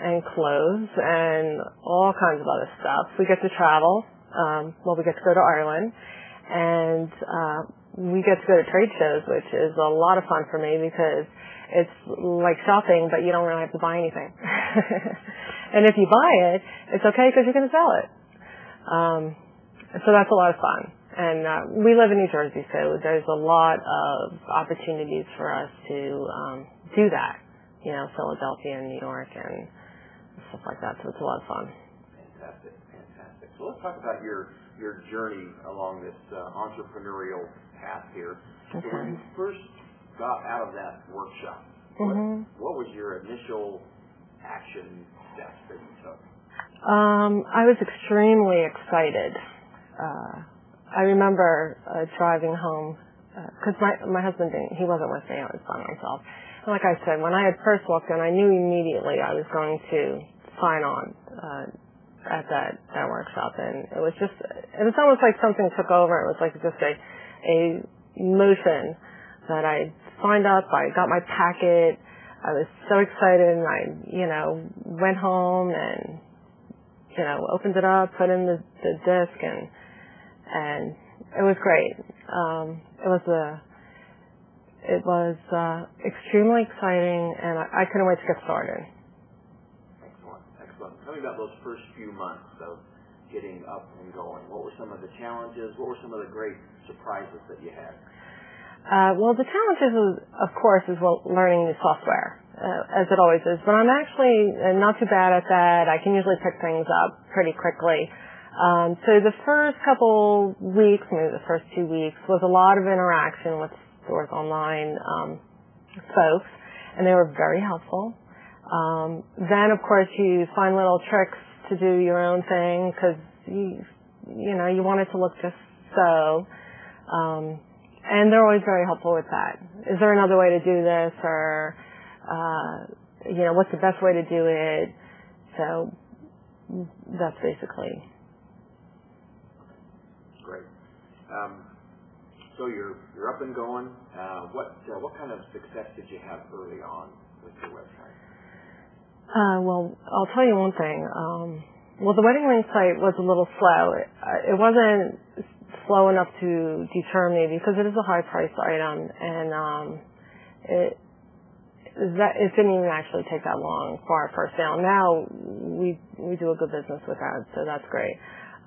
and clothes and all kinds of other stuff. We get to travel. We get to go to Ireland, and we get to go to trade shows, which is a lot of fun for me because it's like shopping, but you don't really have to buy anything. And if you buy it, it's okay because you're going to sell it. So that's a lot of fun. And we live in New Jersey, so there's a lot of opportunities for us to do that. You know, Philadelphia and New York and stuff like that. So it's a lot of fun. Fantastic. So let's talk about your journey along this entrepreneurial path here. Okay. So when you first got out of that workshop, what was your initial action steps that you took? I was extremely excited. I remember driving home because my husband he wasn't with me. I was by myself. And like I said, when I had first walked in, I knew immediately I was going to sign on at that workshop, and it was almost like something took over. It was like just a motion that I signed up. I got my packet. I was so excited, and I went home and opened it up, put in the disc, and it was great. It was extremely exciting, and I couldn't wait to get started. Excellent. Tell me about those first few months of getting up and going. What were some of the challenges? What were some of the great surprises that you had? The challenges, of course, is learning new software, as it always is. But I'm actually not too bad at that. I can usually pick things up pretty quickly. So the first couple weeks, maybe the first 2 weeks, was a lot of interaction with StoresOnline folks, and they were very helpful. Then, of course, you find little tricks to do your own thing because you want it to look just so. And they're always very helpful with that. Is there another way to do this, or what's the best way to do it? So that's basically great. So you're up and going. What kind of success did you have early on with your website? I'll tell you one thing. The wedding ring site was a little slow. It wasn't slow enough to deter me because it is a high price item, and it didn't even actually take that long for our first sale. Now we do a good business with that, so that's great.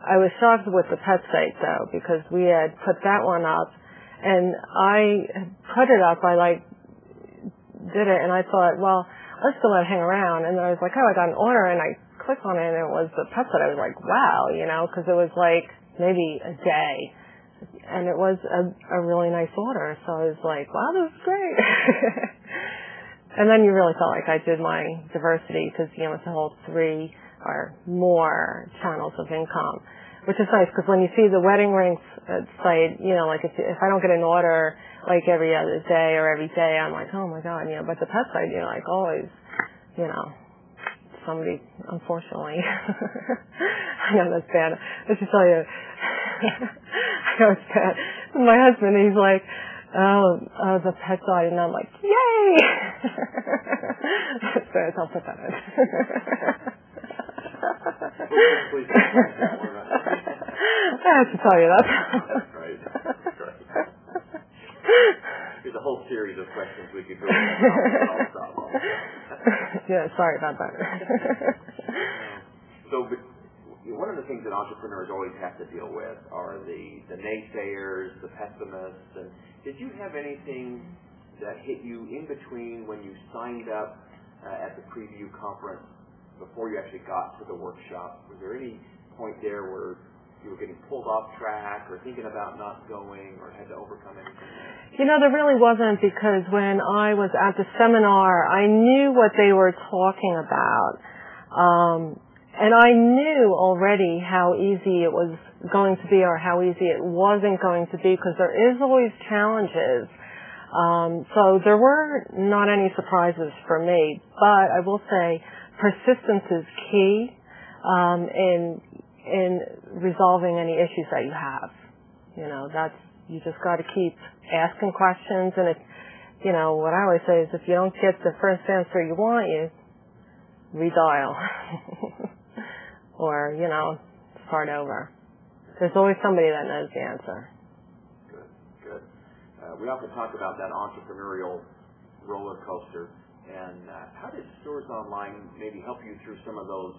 I was shocked with the pet site though, because we had put that one up, and I put it up. I did it, and I thought, well, let's still let it hang around. And then I was like, oh, I got an order, and I clicked on it, and it was the pet site. I was like, wow, because it was like maybe a day, and it was a really nice order. So I was like, wow, this is great. And then you really felt like I did my diversity because it's a whole 3 or more channels of income, which is nice because when you see the wedding ring site, like if I don't get an order like every other day or every day, I'm like, oh my God, but the pet site, like always, somebody, unfortunately, I know that's bad. I should tell you, I know it's bad. My husband, he's like, oh, the pet died, and I'm like, yay! That's bad. I'll put that in. I have to tell you that. That's right. There's a whole series of questions we could go through. Yeah, sorry about that. So, one of the things that entrepreneurs always have to deal with are the naysayers, the pessimists. And did you have anything that hit you in between when you signed up at the preview conference before you actually got to the workshop? Was there any point there where you were getting pulled off track or thinking about not going or had to overcome anything? There really wasn't, because when I was at the seminar, I knew what they were talking about. And I knew already how easy it was going to be or how easy it wasn't going to be, because there is always challenges. So there were not any surprises for me, but I will say persistence is key in resolving any issues that you have. You just got to keep asking questions, and what I always say is if you don't get the first answer you want, you redial or, start over. There's always somebody that knows the answer. Good. We often talk about that entrepreneurial roller coaster. And how did StoresOnline maybe help you through some of those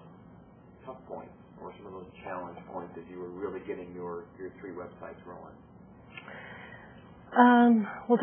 tough points or some of those challenge points as you were really getting your 3 websites rolling? Well,